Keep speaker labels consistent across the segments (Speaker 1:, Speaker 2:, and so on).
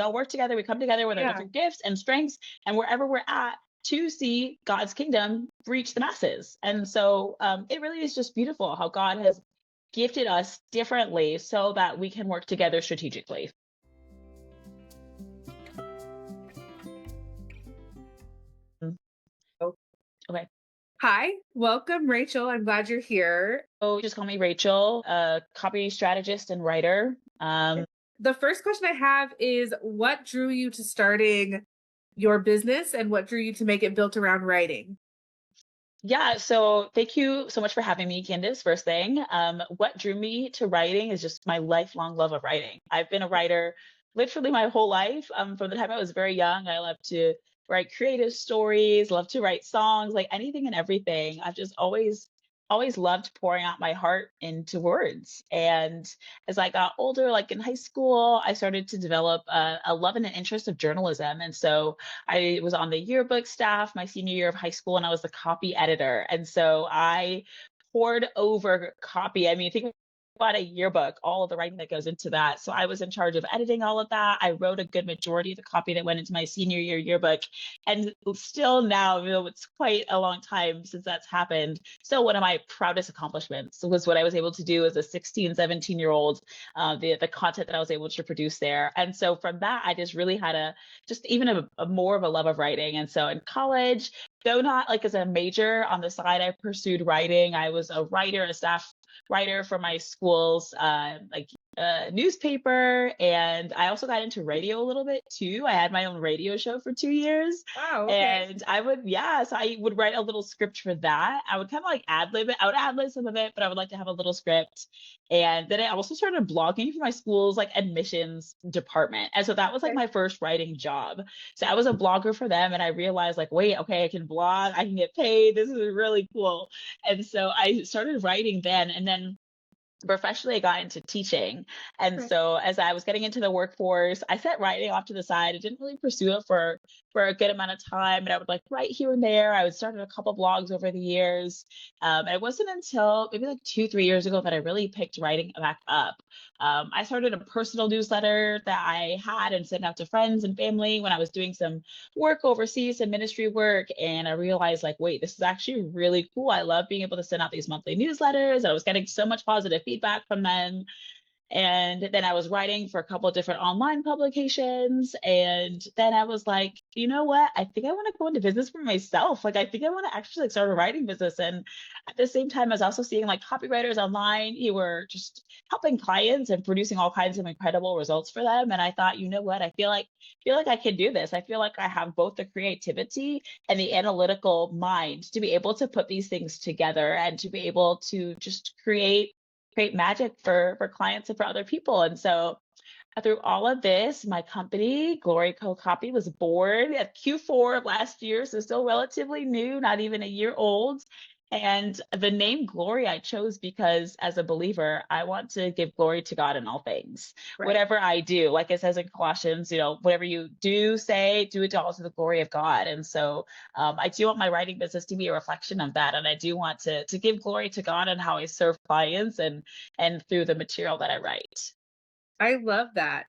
Speaker 1: all work together. We come together with our
Speaker 2: Yeah.
Speaker 1: different gifts and strengths and wherever we're at to see God's kingdom reach the masses. And so it really is just beautiful how God has gifted us differently so that we can work together strategically. Mm.
Speaker 2: Oh,
Speaker 1: Okay.
Speaker 2: hi, welcome, Rachel. I'm glad you're here.
Speaker 1: So just call me Rachel, a copy strategist and writer.
Speaker 2: The first question I have is what drew you to starting your business and what drew you to make it built around writing?
Speaker 1: Yeah, so thank you so much for having me, Candace. First thing, what drew me to writing is just my lifelong love of writing. I've been a writer literally my whole life. From the time I was very young, I love to write creative stories, love to write songs, like anything and everything. I've just always loved pouring out my heart into words. And as I got older, like in high school, I started to develop a love and an interest of journalism. And so I was on the yearbook staff my senior year of high school, and I was the copy editor. And so I poured over copy. I mean, think about a yearbook, all of the writing that goes into that. So I was in charge of editing all of that. I wrote a good majority of the copy that went into my senior year yearbook. And still now, it's quite a long time since that's happened. So one of my proudest accomplishments was what I was able to do as a 16, 17-year-old, the content that I was able to produce there. And so from that, I just really had just even a more of a love of writing. And so in college, though not like as a major on the side, I pursued writing. I was a writer, a staff writer for my school's newspaper, and I also got into radio a little bit too. I had my own radio show for 2 years,
Speaker 2: Wow, okay.
Speaker 1: and so I would write a little script for that. I would kind of like ad lib it. I would ad lib some of it, but I would like to have a little script. And then I also started blogging for my school's like admissions department, and so that was like
Speaker 2: Okay.
Speaker 1: my first writing job. So I was a blogger for them, and I realized like, wait, okay, I can blog, I can get paid. This is really cool. And so I started writing then, and then professionally I got into teaching. And
Speaker 2: Okay.
Speaker 1: so as I was getting into the workforce, I set writing off to the side. I didn't really pursue it for a good amount of time. And I would like write here and there. I would start a couple blogs over the years. And it wasn't until maybe like 2, 3 years ago that I really picked writing back up. I started a personal newsletter that I had and sent out to friends and family when I was doing some work overseas, some ministry work. And I realized like, wait, this is actually really cool. I love being able to send out these monthly newsletters. I was getting so much positive feedback from them. And then I was writing for a couple of different online publications. And then I was like, you know what? I think I want to go into business for myself. Like, I think I want to actually like start a writing business. And at the same time, I was also seeing like copywriters online who were just helping clients and producing all kinds of incredible results for them. And I thought, you know what? I feel like I can do this. I feel like I have both the creativity and the analytical mind to be able to put these things together and to be able to just create magic for clients and for other people. And so through all of this, my company, Glory Co Copy, was born at Q4 of last year, so still relatively new, not even a year old. And the name Glory I chose because as a believer, I want to give glory to God in all things.
Speaker 2: Right.
Speaker 1: Whatever I do, like it says in Colossians, whatever you do, say, do it to all to the glory of God. And so I do want my writing business to be a reflection of that. And I do want to give glory to God and how I serve clients and through the material that I write.
Speaker 2: I love that.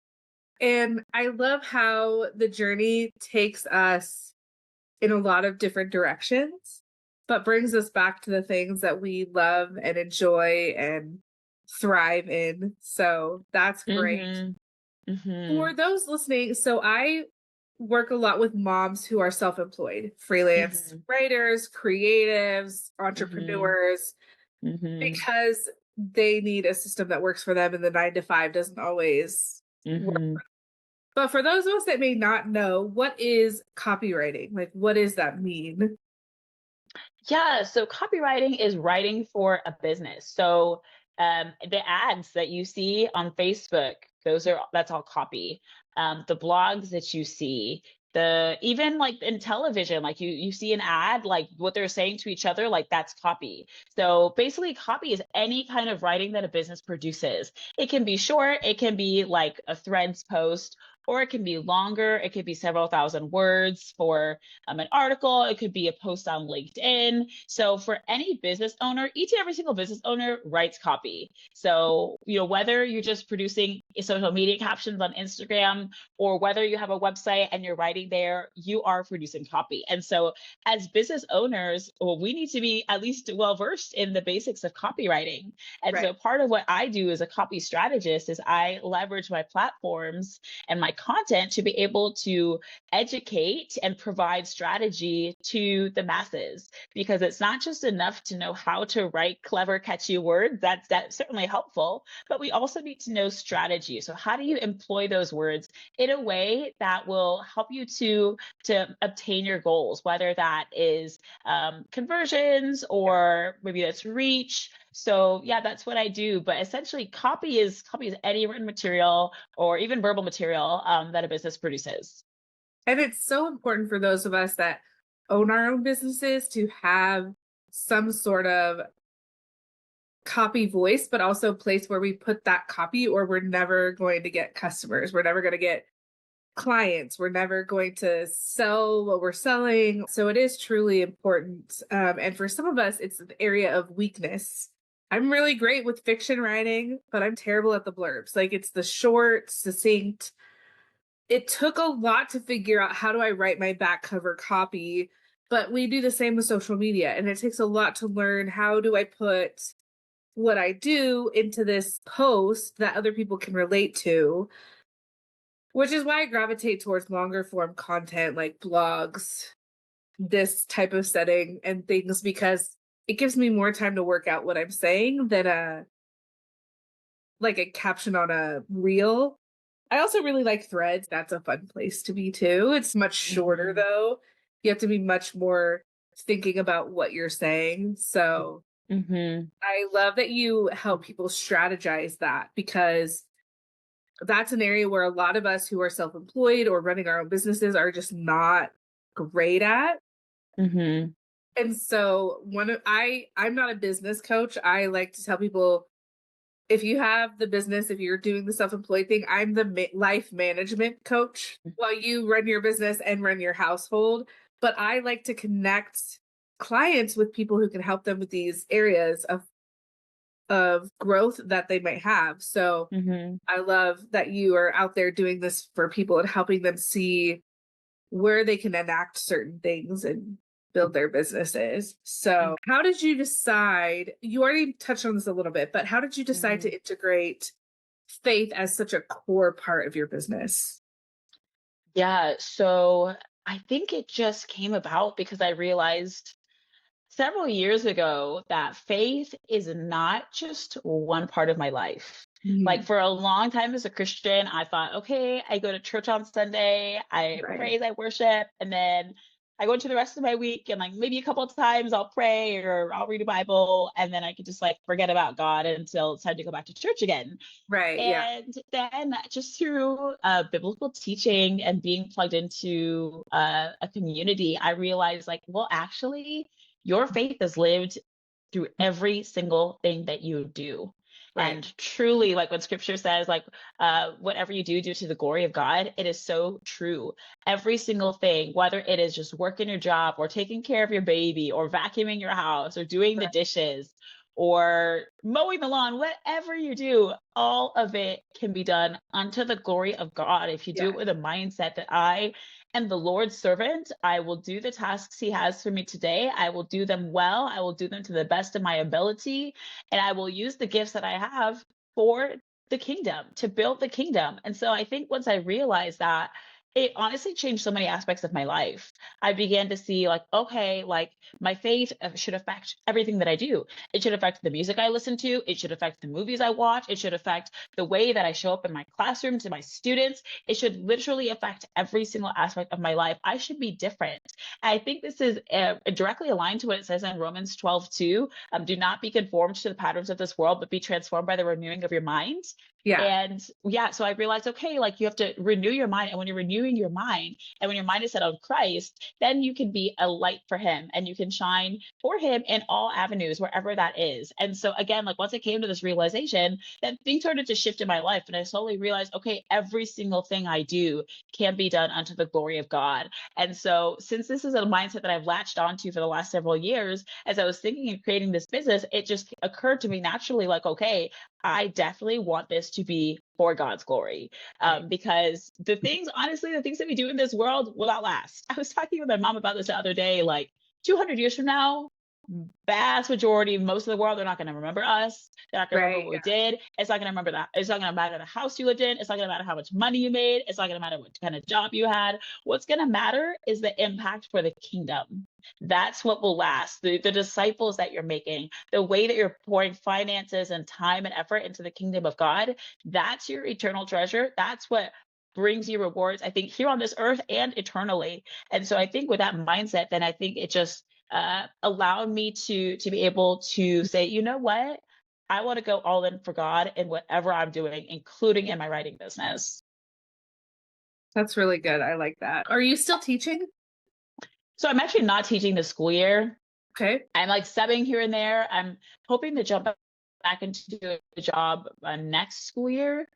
Speaker 2: And I love how the journey takes us in a lot of different directions, but brings us back to the things that we love and enjoy and thrive in. So that's great.
Speaker 1: Mm-hmm. Mm-hmm.
Speaker 2: For those listening, so I work a lot with moms who are self-employed, freelance
Speaker 1: Mm-hmm.
Speaker 2: writers, creatives,
Speaker 1: Mm-hmm.
Speaker 2: entrepreneurs,
Speaker 1: Mm-hmm.
Speaker 2: because they need a system that works for them and the 9 to 5 doesn't always work.
Speaker 1: Mm-hmm.
Speaker 2: But for those of us that may not know, what is copywriting? Like, what does that mean?
Speaker 1: Yeah, so copywriting is writing for a business. So the ads that you see on Facebook, that's all copy. The blogs that you see, the even like in television, like you see an ad, like what they're saying to each other, like that's copy. So basically, copy is any kind of writing that a business produces. It can be short, it can be like a Threads post, or it can be longer. It could be several thousand words for an article. It could be a post on LinkedIn. So for any business owner, each and every single business owner writes copy. So, whether you're just producing social media captions on Instagram or whether you have a website and you're writing there, you are producing copy. And so as business owners, well, we need to be at least well versed in the basics of copywriting. And
Speaker 2: Right.
Speaker 1: so part of what I do as a copy strategist is I leverage my platforms and my content to be able to educate and provide strategy to the masses, because it's not just enough to know how to write clever, catchy words. That's certainly helpful, but we also need to know strategy. So how do you employ those words in a way that will help you to obtain your goals, whether that is conversions or maybe that's reach. So yeah, that's what I do. But essentially, copy is any written material or even verbal material that a business produces.
Speaker 2: And it's so important for those of us that own our own businesses to have some sort of copy voice, but also a place where we put that copy, or we're never going to get customers. We're never going to get clients. We're never going to sell what we're selling. So it is truly important. And for some of us, it's an area of weakness. I'm really great with fiction writing, but I'm terrible at the blurbs. Like, it's the short, succinct. It took a lot to figure out, how do I write my back cover copy? But we do the same with social media. And it takes a lot to learn, how do I put what I do into this post that other people can relate to, which is why I gravitate towards longer form content like blogs, this type of setting and things, because it gives me more time to work out what I'm saying than like a caption on a reel. I also really like threads. That's a fun place to be too. It's much shorter
Speaker 1: Mhm.
Speaker 2: though. You have to be much more thinking about what you're saying. So
Speaker 1: Mhm.
Speaker 2: I love that you help people strategize that, because that's an area where a lot of us who are self-employed or running our own businesses are just not great at.
Speaker 1: Mhm.
Speaker 2: And so I'm not a business coach. I like to tell people, if you have the business, if you're doing the self-employed thing, I'm the life management coach while you run your business and run your household. But I like to connect clients with people who can help them with these areas of growth that they might have. So
Speaker 1: Mhm.
Speaker 2: I love that you are out there doing this for people and helping them see where they can enact certain things and build their businesses. So, how did you decide? You already touched on this a little bit, but how did you decide to
Speaker 1: Mhm.
Speaker 2: integrate faith as such a core part of your business?
Speaker 1: Yeah, so I think it just came about because I realized several years ago that faith is not just one part of my life. Like
Speaker 2: Mhm.
Speaker 1: for a long time as a Christian, I thought, okay, I go to church on Sunday, I
Speaker 2: Right.
Speaker 1: praise, I worship, and then I go into the rest of my week and like maybe a couple of times I'll pray or I'll read a Bible and then I could just like forget about God until it's time to go back to church again.
Speaker 2: Right. Yeah.
Speaker 1: And then just through biblical teaching and being plugged into a community, I realized like, well, actually, your faith is lived through every single thing that you do.
Speaker 2: Right.
Speaker 1: And truly, like when scripture says, like, whatever you do, do to the glory of God, it is so true. Every single thing, whether it is just working your job or taking care of your baby or vacuuming your house or doing the
Speaker 2: Right.
Speaker 1: dishes or mowing the lawn, whatever you do, all of it can be done unto the glory of God. If you do
Speaker 2: Yeah.
Speaker 1: it with a mindset that I am the Lord's servant, I will do the tasks He has for me today. I will do them well. I will do them to the best of my ability. And I will use the gifts that I have for the kingdom, to build the kingdom. And so I think once I realized that, it honestly changed so many aspects of my life. I began to see, like, okay, like my faith should affect everything that I do. It should affect the music I listen to. It should affect the movies I watch. It should affect the way that I show up in my classroom to my students. It should literally affect every single aspect of my life. I should be different. I think this is directly aligned to what it says in Romans 12:2. Do not be conformed to the patterns of this world, but be transformed by the renewing of your mind.
Speaker 2: Yeah.
Speaker 1: And yeah, so I realized, okay, like you have to renew your mind. And when you're renewing your mind and when your mind is set on Christ, then you can be a light for him and you can shine for him in all avenues, wherever that is. And so again, like once I came to this realization, then things started to shift in my life. And I slowly realized, okay, every single thing I do can be done unto the glory of God. And so since this is a mindset that I've latched onto for the last several years, as I was thinking and creating this business, it just occurred to me naturally, like, okay, I definitely want this to be for God's glory.
Speaker 2: Right.
Speaker 1: Because the things, honestly, the things that we do in this world will not last. I was talking with my mom about this the other day, like 200 years from now, vast majority, most of the world, they're not going to remember us. They're not going to remember
Speaker 2: Right.
Speaker 1: what we
Speaker 2: Yeah.
Speaker 1: did. It's not going to remember that. It's not going to matter the house you lived in. It's not going to matter how much money you made. It's not going to matter what kind of job you had. What's going to matter is the impact for the kingdom. That's what will last. The disciples that you're making, the way that you're pouring finances and time and effort into the kingdom of God, that's your eternal treasure. That's what brings you rewards, I think, here on this earth and eternally. And so I think with that mindset, then I think it just allowed me to be able to say, you know what? I want to go all in for God in whatever I'm doing, including in my writing business.
Speaker 2: That's really good. I like that. Are you still teaching?
Speaker 1: So I'm actually not teaching this school year.
Speaker 2: Okay.
Speaker 1: I'm like subbing here and there. I'm hoping to jump back into a job next school year.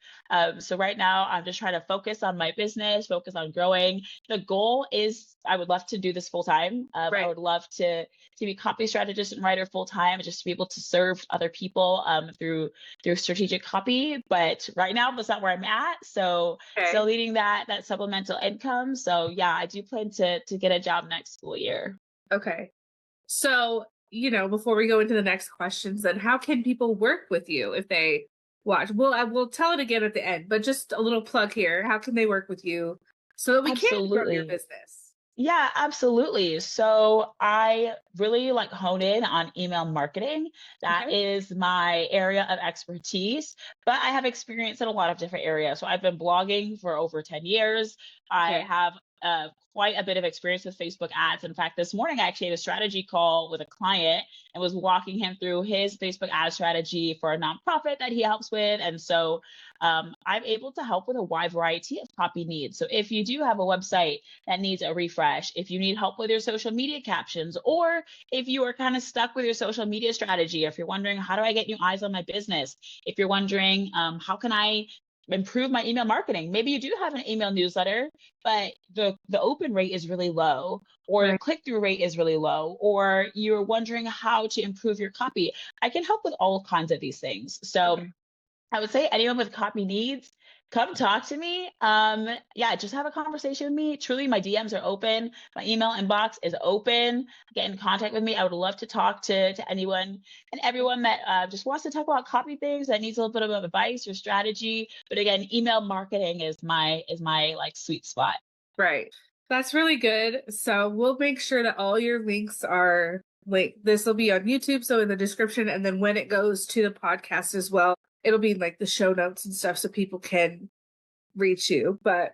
Speaker 1: So right now, I'm just trying to focus on my business, focus on growing. The goal is I would love to do this full time. I
Speaker 2: Right.
Speaker 1: would love to be copy strategist and writer full time, just to be able to serve other people through strategic copy. But right now, that's not where I'm at. So
Speaker 2: Okay.
Speaker 1: still needing that supplemental income. So yeah, I do plan to get a job next school year.
Speaker 2: Okay. So, before we go into the next questions, then how can people work with you if they watch? Well, I will tell it again at the end, but just a little plug here. How can they work with you so that we can grow your
Speaker 1: Absolutely.
Speaker 2: business?
Speaker 1: Yeah, absolutely. So I really like hone in on email marketing. That
Speaker 2: Okay.
Speaker 1: is my area of expertise, but I have experience in a lot of different areas. So I've been blogging for over 10 years. I
Speaker 2: Okay.
Speaker 1: have quite a bit of experience with Facebook ads. In fact, this morning I actually had a strategy call with a client and was walking him through his Facebook ad strategy for a nonprofit that he helps with. And so I'm able to help with a wide variety of copy needs. So if you do have a website that needs a refresh, if you need help with your social media captions, or if you are kind of stuck with your social media strategy, if you're wondering, how do I get new eyes on my business? If you're wondering, how can I improve my email marketing? Maybe you do have an email newsletter, but the open rate is really low, or the
Speaker 2: Right.
Speaker 1: click-through rate is really low, or you're wondering how to improve your copy. I can help with all kinds of these things. So
Speaker 2: Okay.
Speaker 1: I would say anyone with copy needs, come talk to me. Yeah, just have a conversation with me. Truly, my DMs are open. My email inbox is open. Get in contact with me. I would love to talk to anyone and everyone that just wants to talk about copy things, that needs a little bit of advice or strategy. But again, email marketing is my like sweet spot.
Speaker 2: Right. That's really good. So we'll make sure that all your links are like this will be on YouTube. So in the description, and then when it goes to the podcast as well, it'll be like the show notes and stuff so people can reach you. But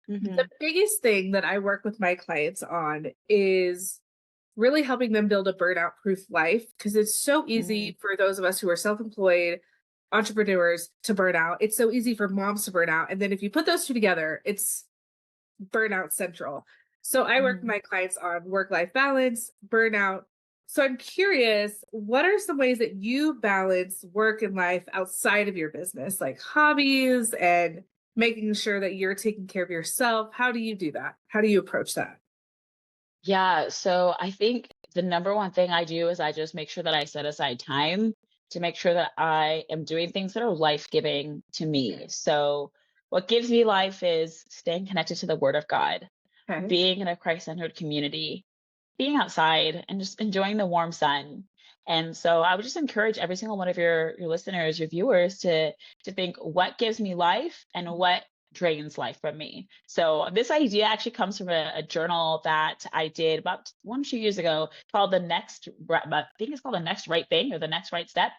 Speaker 2: the
Speaker 1: Hmm.
Speaker 2: biggest thing that I work with my clients on is really helping them build a burnout proof life, because it's so
Speaker 1: Hmm.
Speaker 2: easy for those of us who are self-employed entrepreneurs to burn out. It's so easy for moms to burn out. And then if you put those two together, it's burnout central. So I work with
Speaker 1: Hmm.
Speaker 2: my clients on work-life balance, burnout. So I'm curious, what are some ways that you balance work and life outside of your business, like hobbies and making sure that you're taking care of yourself? How do you do that? How do you approach that?
Speaker 1: Yeah, so I think the number one thing I do is I just make sure that I set aside time to make sure that I am doing things that are life-giving to me. So what gives me life is staying connected to the Word of God,
Speaker 2: Okay.
Speaker 1: being in a Christ-centered community, being outside and just enjoying the warm sun. And so I would just encourage every single one of your listeners, your viewers to think what gives me life and what drains life from me. So this idea actually comes from a journal that I did about 1 or 2 years ago called I think it's called the next right thing or the next right step.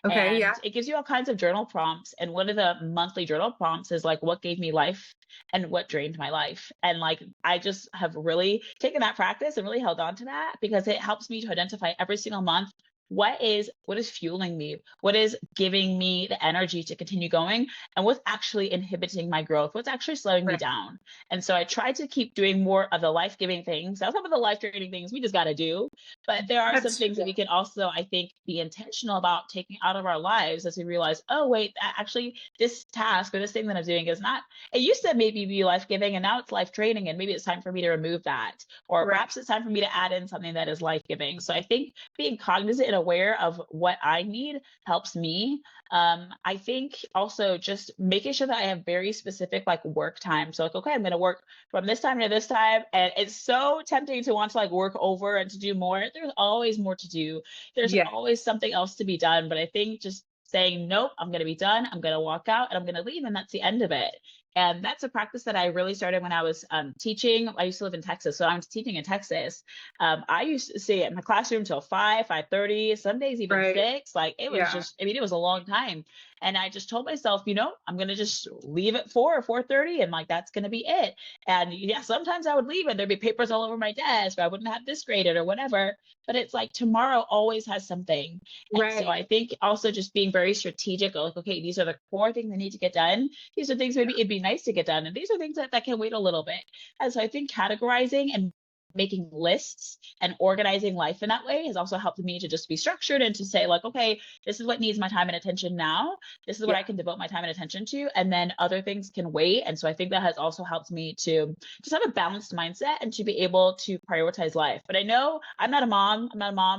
Speaker 2: Okay. Yeah.
Speaker 1: And it gives you all kinds of journal prompts. And one of the monthly journal prompts is like, what gave me life and what drained my life. And like, I just have really taken that practice and really held on to that because it helps me to identify every single month what is fueling me? What is giving me the energy to continue going? And what's actually inhibiting my growth? What's actually slowing me
Speaker 2: Right.
Speaker 1: down? And so I try to keep doing more of the life-giving things. Now, some of the life-draining things we just got to do, but there are some
Speaker 2: That's
Speaker 1: things that we can also, I think, be intentional about taking out of our lives as we realize, oh, wait, actually, this task or this thing that I'm doing is not, it used to maybe be life-giving and now it's life-draining, and maybe it's time for me to remove that. Or
Speaker 2: right.
Speaker 1: perhaps it's time for me to add in something that is life-giving. So I think being cognizant and aware of what I need helps me. I think also just making sure that I have very specific like work time. So like, okay, I'm going to work from this time to this time. And it's so tempting to want to like work over and to do more. There's always more to do. There's
Speaker 2: Yeah.
Speaker 1: always something else to be done. But I think just saying, nope, I'm going to be done. I'm going to walk out and I'm going to leave. And that's the end of it. And that's a practice that I really started when I was teaching. I used to live in Texas. So I was teaching in Texas. I used to stay in my classroom till 5:30, some days even
Speaker 2: Right.
Speaker 1: 6. Like it was
Speaker 2: Yeah.
Speaker 1: just, I mean, it was a long time. And I just told myself, I'm going to just leave at 4 or 4:30 and like, that's going to be it. And yeah, sometimes I would leave and there'd be papers all over my desk, or I wouldn't have this graded or whatever. But it's like tomorrow always has something. And so
Speaker 2: Right.
Speaker 1: I think also just being very strategic, like, okay, these are the core things that need to get done. These are things maybe it'd be nice to get done. And these are things that can wait a little bit. And so I think categorizing and making lists and organizing life in that way has also helped me to just be structured and to say like, okay, this is what needs my time and attention now. This is what
Speaker 2: Yeah.
Speaker 1: I can devote my time and attention to. And then other things can wait. And so I think that has also helped me to just have a balanced mindset and to be able to prioritize life. But I know I'm not a mom,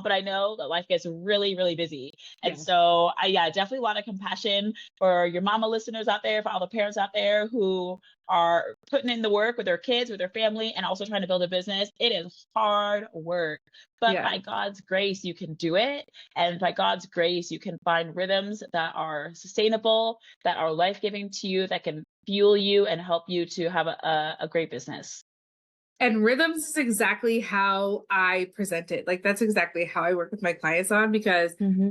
Speaker 1: but I know that life gets really, really busy. And
Speaker 2: Yeah.
Speaker 1: so yeah, definitely a lot of compassion for your mama listeners out there, for all the parents out there who are putting in the work with their kids, with their family, and also trying to build a business. It is hard work, but
Speaker 2: Yeah.
Speaker 1: by God's grace, you can do it. And by God's grace, you can find rhythms that are sustainable, that are life-giving to you, that can fuel you and help you to have a great business.
Speaker 2: And rhythms is exactly how I present it. Like that's exactly how I work with my clients on, because
Speaker 1: Mm-hmm.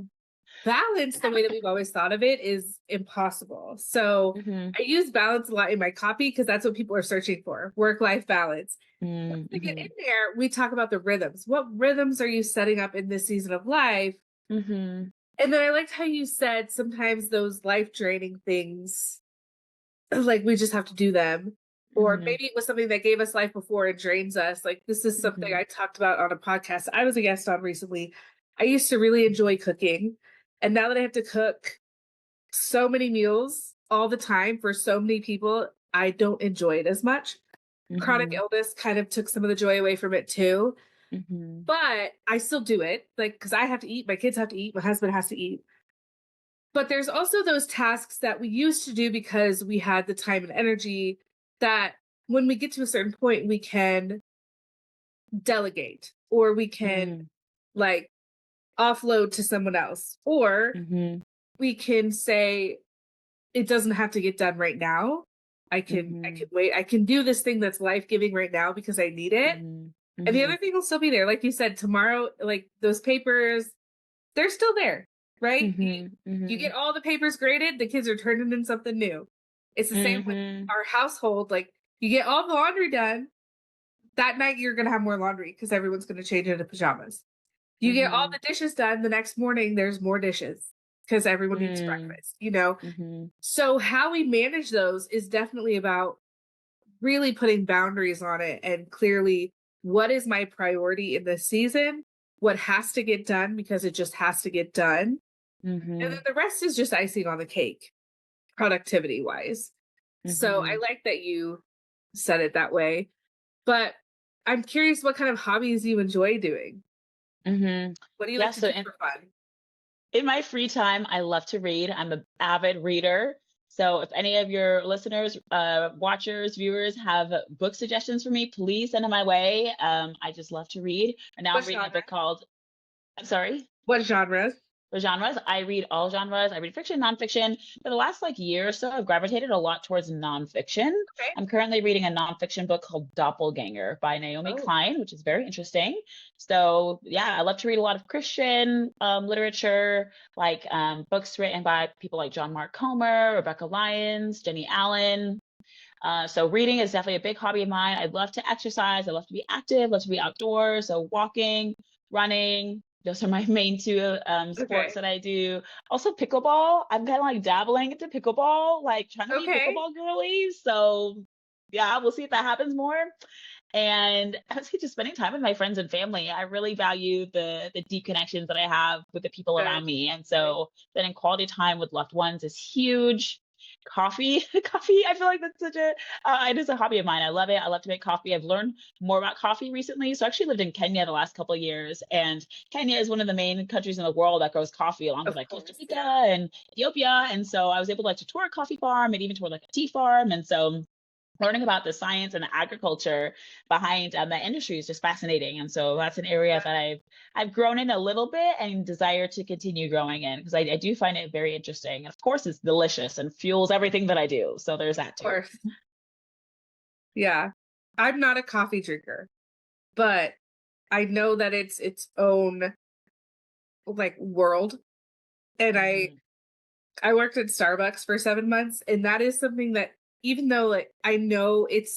Speaker 2: balance, the way that we've always thought of it, is impossible. So
Speaker 1: Mm-hmm.
Speaker 2: I use balance a lot in my copy because that's what people are searching for, work-life balance. To get
Speaker 1: Mm-hmm.
Speaker 2: in there, we talk about the rhythms. What rhythms are you setting up in this season of life?
Speaker 1: Mm-hmm.
Speaker 2: And then I liked how you said sometimes those life draining things, like we just have to do them. Or
Speaker 1: Mm-hmm.
Speaker 2: maybe it was something that gave us life before and drains us. Like this is something
Speaker 1: Mm-hmm.
Speaker 2: I talked about on a podcast I was a guest on recently. I used to really enjoy cooking. And now that I have to cook so many meals all the time for so many people, I don't enjoy it as much. Chronic
Speaker 1: Mm-hmm.
Speaker 2: illness kind of took some of the joy away from it too.
Speaker 1: Mm-hmm.
Speaker 2: But I still do it, like, because I have to eat, my kids have to eat, my husband has to eat. But there's also those tasks that we used to do because we had the time and energy that when we get to a certain point, we can delegate or we can like offload to someone else, or
Speaker 1: Mm-hmm.
Speaker 2: we can say it doesn't have to get done right now. I can
Speaker 1: Mm-hmm.
Speaker 2: wait. I can do this thing that's life-giving right now because I need it.
Speaker 1: Mm-hmm.
Speaker 2: And the
Speaker 1: Mm-hmm.
Speaker 2: other thing will still be there. Like you said, tomorrow, like those papers, they're still there, right?
Speaker 1: Mm-hmm.
Speaker 2: You
Speaker 1: Mm-hmm.
Speaker 2: get all the papers graded, the kids are turning in something new. It's the same with
Speaker 1: Mm-hmm.
Speaker 2: our household. Like you get all the laundry done, that night you're going to have more laundry because everyone's going to change into pajamas. You get all
Speaker 1: Mm-hmm.
Speaker 2: the dishes done, the next morning there's more dishes because everyone eats
Speaker 1: Mm-hmm.
Speaker 2: breakfast, you know?
Speaker 1: Mm-hmm.
Speaker 2: So how we manage those is definitely about really putting boundaries on it and clearly what is my priority in this season, what has to get done because it just has to get done. And then
Speaker 1: Mm-hmm.
Speaker 2: the rest is just icing on the cake, productivity wise. So I
Speaker 1: Mm-hmm.
Speaker 2: like that you said it that way. But I'm curious what kind of hobbies you enjoy doing.
Speaker 1: Mm-hmm.
Speaker 2: What do you
Speaker 1: Yeah,
Speaker 2: like to
Speaker 1: so
Speaker 2: do for fun?
Speaker 1: in my free time, I love to read. I'm an avid reader. So if any of your listeners, watchers, viewers have book suggestions for me, please send them my way. I just love to read. And now
Speaker 2: What
Speaker 1: I'm reading a
Speaker 2: genre?
Speaker 1: book called, I'm sorry?
Speaker 2: What genres?
Speaker 1: For genres, I read all genres. I read fiction, nonfiction. For the last like year or so, I've gravitated a lot towards nonfiction.
Speaker 2: Okay.
Speaker 1: I'm currently reading a nonfiction book called Doppelganger by Naomi
Speaker 2: Oh,
Speaker 1: Klein, which is very interesting. So yeah, I love to read a lot of Christian literature, like books written by people like John Mark Comer, Rebecca Lyons, Jenny Allen. So reading is definitely a big hobby of mine. I love to exercise. I love to be active, love to be outdoors. So walking, running, Those are my main two sports
Speaker 2: Okay.
Speaker 1: that I do. Also pickleball. I'm kind of like dabbling into pickleball, like trying to be
Speaker 2: Okay.
Speaker 1: pickleball girly. So yeah, we'll see if that happens more. And honestly, just spending time with my friends and family. I really value the deep connections that I have with the people
Speaker 2: Good.
Speaker 1: around me. And
Speaker 2: Good.
Speaker 1: so spending quality time with loved ones is huge. Coffee, coffee. I feel like that's such a it is a hobby of mine. I love it. I love to make coffee. I've learned more about coffee recently. So I actually lived in Kenya the last couple of years, and Kenya is one of the main countries in the world that grows coffee, along with
Speaker 2: Of
Speaker 1: like Costa
Speaker 2: course.
Speaker 1: Rica
Speaker 2: Yeah.
Speaker 1: and Ethiopia. And so I was able to like to tour a coffee farm and even tour like a tea farm. And so learning about the science and the agriculture behind that industry is just fascinating. And so that's an area that I've grown in a little bit and desire to continue growing in because I do find it very interesting. And of course, it's delicious and fuels everything that I do. So there's that
Speaker 2: Of
Speaker 1: too.
Speaker 2: course. Yeah. I'm not a coffee drinker, but I know that it's its own like world. And
Speaker 1: Hmm.
Speaker 2: I worked at Starbucks for 7 months, and that is something that even though like I know it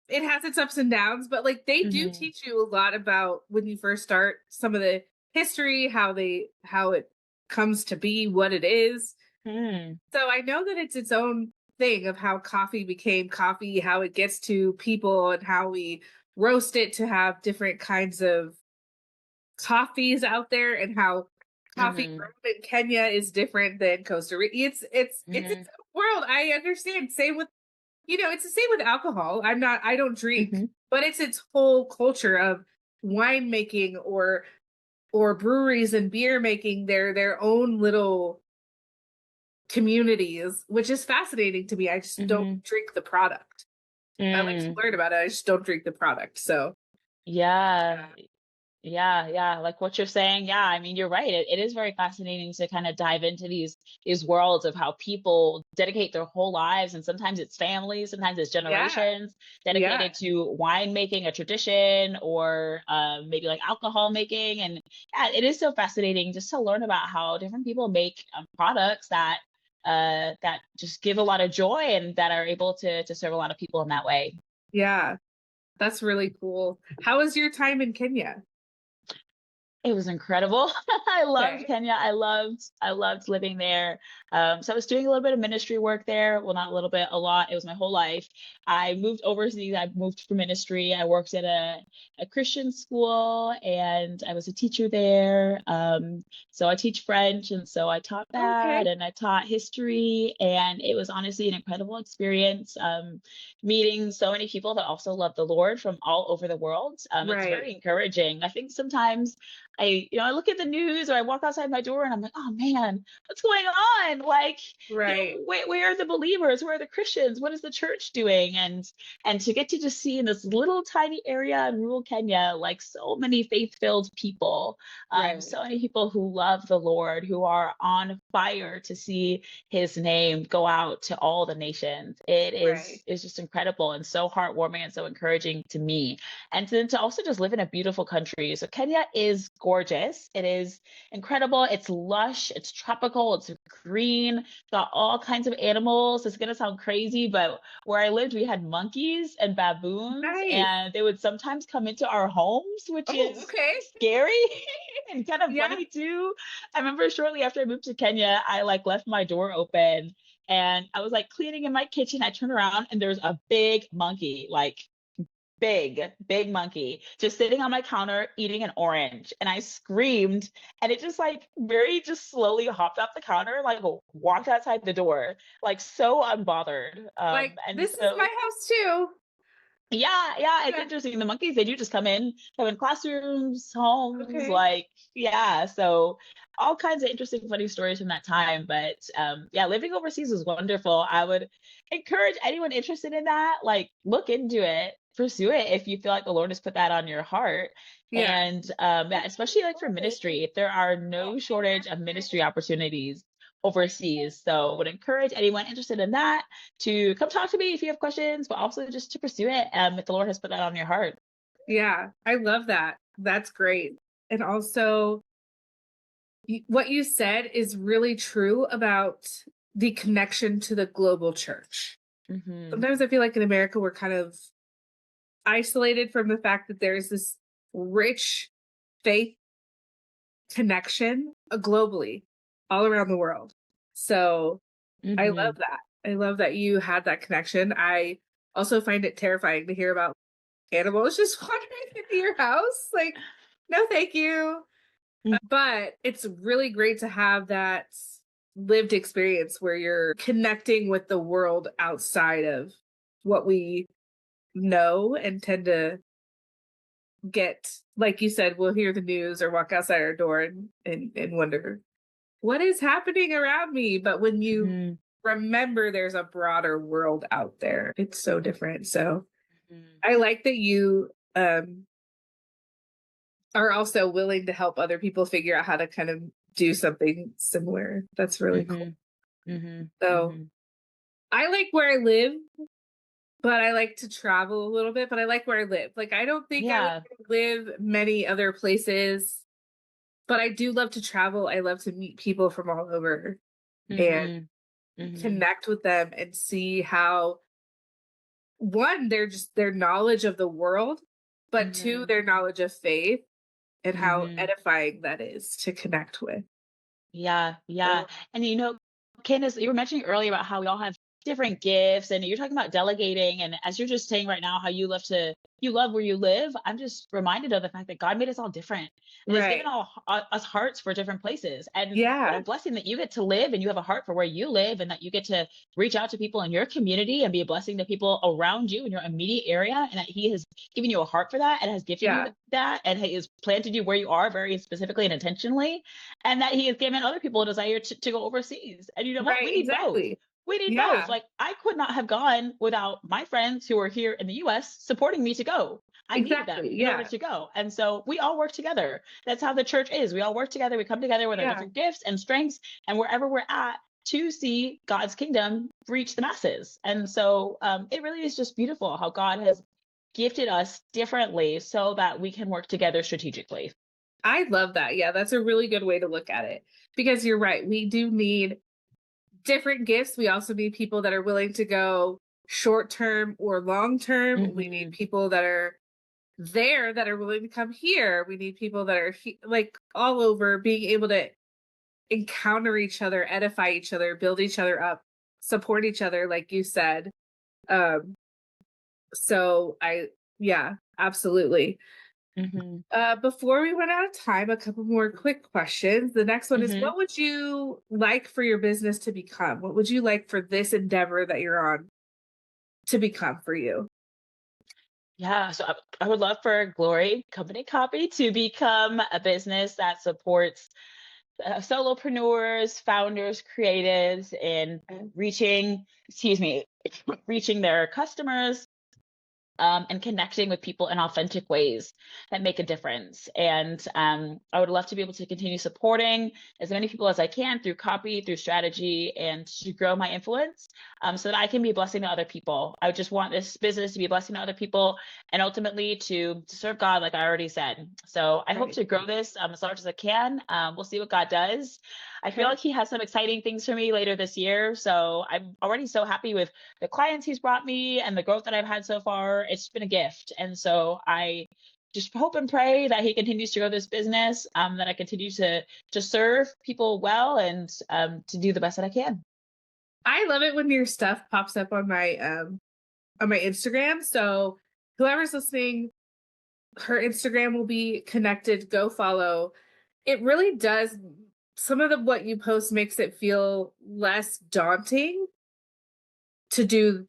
Speaker 2: has its ups and downs, but like they do
Speaker 1: Hmm.
Speaker 2: teach you a lot about when you first start some of the history, how it comes to be what it is.
Speaker 1: Hmm.
Speaker 2: So I know that it's its own thing of how coffee became coffee, how it gets to people and how we roast it to have different kinds of coffees out there and how coffee
Speaker 1: Hmm.
Speaker 2: grown in Kenya is different than Costa Rica. It's
Speaker 1: Hmm.
Speaker 2: its own world. I understand. Same with it's the same with alcohol. I don't drink,
Speaker 1: Hmm.
Speaker 2: but it's its whole culture of winemaking or breweries and beer making their own little communities, which is fascinating to me. I just don't
Speaker 1: Hmm.
Speaker 2: drink the product. I like to
Speaker 1: Mm.
Speaker 2: learn about it. I just don't drink the product. So
Speaker 1: Yeah.
Speaker 2: yeah.
Speaker 1: Yeah, yeah, like what you're saying. Yeah, I mean, you're right. It is very fascinating to kind of dive into these worlds of how people dedicate their whole lives, and sometimes it's families, sometimes it's
Speaker 2: Yeah.
Speaker 1: generations
Speaker 2: Yeah.
Speaker 1: dedicated to wine making, a tradition, or maybe like alcohol making. And yeah, it is so fascinating just to learn about how different people make products that just give a lot of joy and that are able to serve a lot of people in that way.
Speaker 2: Yeah. That's really cool. How was your time in Kenya?
Speaker 1: It was incredible. I loved
Speaker 2: Okay.
Speaker 1: Kenya. I loved living there. So I was doing a little bit of ministry work there. Well, not a little bit, a lot. It was my whole life. I moved overseas. I moved for ministry. I worked at a Christian school and I was a teacher there. So I teach French, and so I taught that
Speaker 2: Okay.
Speaker 1: and I taught history, and it was honestly an incredible experience. Meeting so many people that also love the Lord from all over the world. It's
Speaker 2: Right.
Speaker 1: very encouraging. I think sometimes I look at the news or I walk outside my door and I'm like, oh man, what's going on? Like,
Speaker 2: Right.
Speaker 1: where are the believers? Where are the Christians? What is the church doing? And to get to just see in this little tiny area in rural Kenya, like so many faith-filled people,
Speaker 2: Right.
Speaker 1: so many people who love the Lord, who are on fire to see his name go out to all the nations. It
Speaker 2: Right.
Speaker 1: is just incredible and so heartwarming and so encouraging to me. And then to also just live in a beautiful country. So Kenya is gorgeous. It is incredible. It's lush. It's tropical. It's green. It's got all kinds of animals. It's gonna sound crazy, but where I lived, we had monkeys and baboons,
Speaker 2: Nice.
Speaker 1: and they would sometimes come into our homes, which
Speaker 2: Oh,
Speaker 1: is
Speaker 2: okay.
Speaker 1: scary and kind of
Speaker 2: Yeah.
Speaker 1: funny too. I remember shortly after I moved to Kenya, I like left my door open and I was like cleaning in my kitchen. I turned around and there's a big monkey, like big monkey just sitting on my counter eating an orange. And I screamed, and it just like very just slowly hopped off the counter, like walked outside the door, like so unbothered.
Speaker 2: Like,
Speaker 1: And
Speaker 2: this is my
Speaker 1: so
Speaker 2: house too.
Speaker 1: yeah, yeah, it's
Speaker 2: Yeah.
Speaker 1: interesting. The monkeys, they do just come in classrooms, homes,
Speaker 2: Okay.
Speaker 1: like, yeah. So all kinds of interesting, funny stories from that time. But yeah, living overseas was wonderful. I would encourage anyone interested in that, like, look into it, pursue it if you feel like the Lord has put that on your heart.
Speaker 2: Yeah.
Speaker 1: And yeah, especially like for ministry, there are no shortage of ministry opportunities overseas. So would encourage anyone interested in that to come talk to me if you have questions, but also just to pursue it if the Lord has put that on your heart.
Speaker 2: Yeah. I love that. That's great. And also, what you said is really true about the connection to the global church.
Speaker 1: Hmm.
Speaker 2: Sometimes I feel like in America, we're kind of isolated from the fact that there's this rich faith connection globally, all around the world. So I love
Speaker 1: Mhm.
Speaker 2: that. I love that you had that connection. I also find it terrifying to hear about animals just wandering into your house. Like, no, thank you.
Speaker 1: Mm.
Speaker 2: But it's really great to have that lived experience where you're connecting with the world outside of what we know and tend to get, like you said, we'll hear the news or walk outside our door and wonder, what is happening around me? But when you
Speaker 1: Mhm.
Speaker 2: remember there's a broader world out there, it's so different. So
Speaker 1: Mhm.
Speaker 2: I like that you are also willing to help other people figure out how to kind of do something similar. That's really cool.
Speaker 1: Mhm. Mhm.
Speaker 2: So
Speaker 1: Mhm.
Speaker 2: I like where I live, but I like to travel a little bit, but I like where I live. Like, I don't think I would
Speaker 1: Yeah.
Speaker 2: live many other places, but I do love to travel. I love to meet people from all over and
Speaker 1: Mhm. Mhm.
Speaker 2: connect with them and see how, one, their knowledge of the world, but two,
Speaker 1: Mhm.
Speaker 2: their knowledge of faith and how
Speaker 1: Mhm.
Speaker 2: edifying that is to connect with.
Speaker 1: Yeah, yeah.
Speaker 2: So,
Speaker 1: And Candace, you were mentioning earlier about how we all have different gifts and you're talking about delegating. And as you're just saying right now, how you love where you live. I'm just reminded of the fact that God made us all different and has given
Speaker 2: right.
Speaker 1: us hearts for different places. And what a
Speaker 2: Yeah.
Speaker 1: blessing that you get to live and you have a heart for where you live and that you get to reach out to people in your community and be a blessing to people around you in your immediate area. And that He has given you a heart for that and has gifted you
Speaker 2: Yeah.
Speaker 1: that and He has planted you where you are very specifically and intentionally, and that He has given other people a desire to go overseas. And you know what?
Speaker 2: Right.
Speaker 1: We need both.
Speaker 2: Exactly.
Speaker 1: We need both.
Speaker 2: Yeah.
Speaker 1: Like, I could not have gone without my friends who are here in the US supporting me to go. I needed them
Speaker 2: Exactly.
Speaker 1: in order
Speaker 2: Yeah.
Speaker 1: to go. And so we all work together. That's how the church is. We all work together. We come together with our
Speaker 2: Yeah.
Speaker 1: different gifts and strengths and wherever we're at to see God's kingdom reach the masses. And so it really is just beautiful how God has gifted us differently so that we can work together strategically.
Speaker 2: I love that. Yeah, that's a really good way to look at it because you're right. We do need different gifts. We also need people that are willing to go short term or long term. We need
Speaker 1: Hmm.
Speaker 2: people that are there that are willing to come here. We need people that are like all over, being able to encounter each other, edify each other, build each other up, support each other, like you said. Um, so yeah, absolutely.
Speaker 1: Hmm.
Speaker 2: Before we run out of time, a couple more quick questions. The next one is,
Speaker 1: Hmm.
Speaker 2: what would you like for your business to become? What would you like for this endeavor that you're on to become for you?
Speaker 1: Yeah, so I would love for Glory Company Copy to become a business that supports solopreneurs, founders, creatives in excuse me, reaching their customers, and connecting with people in authentic ways that make a difference. And I would love to be able to continue supporting as many people as I can through copy, through strategy, and to grow my influence so that I can be a blessing to other people. I just want this business to be a blessing to other people and ultimately to serve God, like I already said. So I hope
Speaker 2: Right.
Speaker 1: to grow this as large as I can. We'll see what God does. I feel
Speaker 2: Okay.
Speaker 1: like He has some exciting things for me later this year. So I'm already so happy with the clients He's brought me and the growth that I've had so far. It's been a gift. And so I just hope and pray that He continues to grow this business, that I continue to serve people well and to do the best that I can.
Speaker 2: I love it when your stuff pops up on my Instagram. So whoever's listening, her Instagram will be connected. Go follow. It really does. Some of what you post makes it feel less daunting to do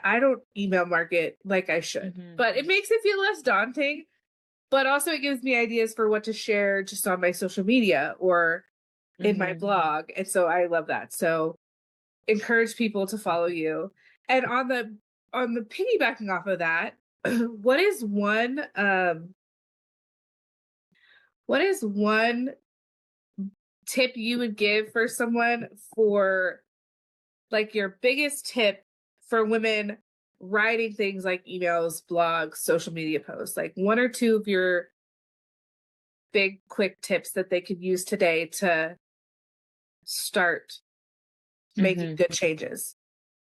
Speaker 2: I don't email market like I should,
Speaker 1: Hmm.
Speaker 2: but it makes it feel less daunting. But also, it gives me ideas for what to share just on my social media or in my
Speaker 1: Hmm.
Speaker 2: blog, and so I love that. So encourage people to follow you. And on the piggybacking off of that, what is one tip you would give for someone for like your biggest tip for women writing things like emails, blogs, social media posts, like one or two of your big quick tips that they could use today to start making
Speaker 1: Hmm.
Speaker 2: good changes?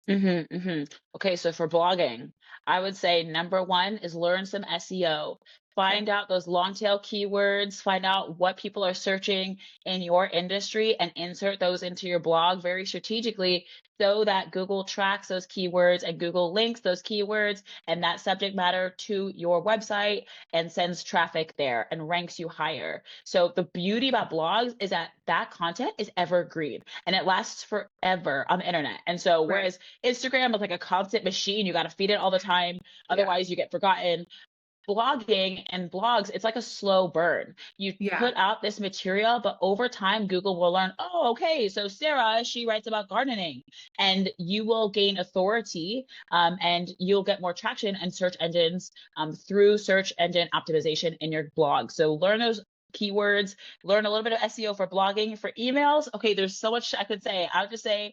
Speaker 1: Okay, so for blogging, I would say number one is learn some SEO.
Speaker 2: Okay.
Speaker 1: find out those long tail keywords, find out what people are searching in your industry, and insert those into your blog very strategically so that Google tracks those keywords and Google links those keywords and that subject matter to your website and sends traffic there and ranks you higher. So the beauty about blogs is that that content is evergreen and it lasts forever on the internet. And so
Speaker 2: Right.
Speaker 1: whereas Instagram is like a constant machine, you got to feed it all the time,
Speaker 2: Yeah.
Speaker 1: otherwise you get forgotten. Blogging and blogs, it's like a slow burn. You
Speaker 2: Yeah.
Speaker 1: put out this material, but over time, Google will learn, oh, okay, so Sarah, she writes about gardening, and you will gain authority and you'll get more traction in search engines through search engine optimization in your blog. So learn those keywords, learn a little bit of SEO for blogging. For emails, okay, there's so much I could say. I would just say,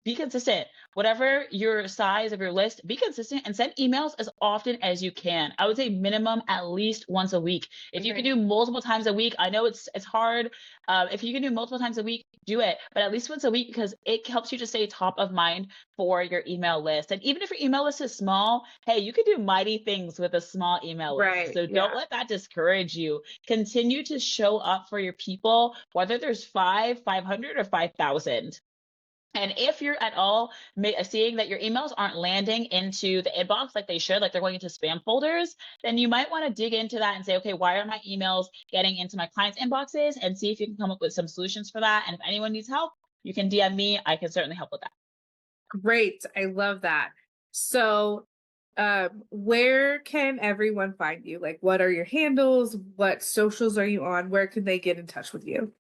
Speaker 1: be consistent. Whatever your size of your list, be consistent and send emails as often as you can. I would say minimum at least once a week. If you can
Speaker 2: Okay.
Speaker 1: do multiple times a week, I know it's hard. If you can do multiple times a week, do it, but at least once a week because it helps you to stay top of mind for your email list. And even if your email list is small, hey, you can do mighty things with a small email list.
Speaker 2: Right.
Speaker 1: So don't
Speaker 2: Yeah.
Speaker 1: let that discourage you. Continue to show up for your people, whether there's 500, or 5,000. And if you're at all seeing that your emails aren't landing into the inbox like they should, like they're going into spam folders, then you might want to dig into that and say, okay, why are my emails getting into my clients' inboxes? And see if you can come up with some solutions for that. And if anyone needs help, you can DM me. I can certainly help with that.
Speaker 2: Great. I love that. So, where can everyone find you? Like, what are your handles? What socials are you on? Where can they get in touch with you?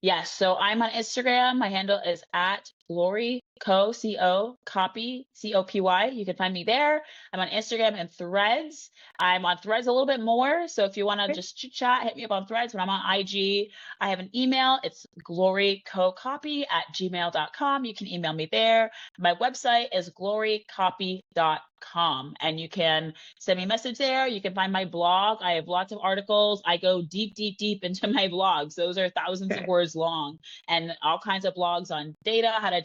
Speaker 1: Yes, so I'm on Instagram. My handle is at Glory Co Co Copy COPY. You can find me there. I'm on Instagram and Threads. I'm on Threads a little bit more. So if you want to
Speaker 2: Okay.
Speaker 1: just chit chat, hit me up on Threads. When I'm on IG, I have an email. It's glorycocopy@gmail.com. You can email me there. My website is glorycopy.com, and you can send me a message there. You can find my blog. I have lots of articles. I go deep, deep, deep into my blogs. Those are thousands of
Speaker 2: Okay.
Speaker 1: words long, and all kinds of blogs on data, how to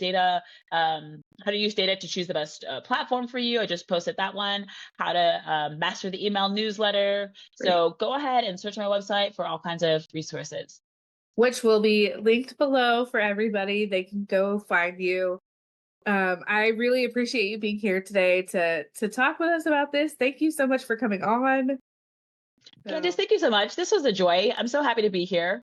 Speaker 1: use data to choose the best platform for you. I just posted that one. How to master the email newsletter.
Speaker 2: Great.
Speaker 1: So go ahead and search my website for all kinds of resources.
Speaker 2: Which will be linked below for everybody. They can go find you. I really appreciate you being here today to talk with us about this. Thank you so much for coming on.
Speaker 1: Candice,
Speaker 2: So
Speaker 1: thank you so much. This was a joy. I'm so happy to be here.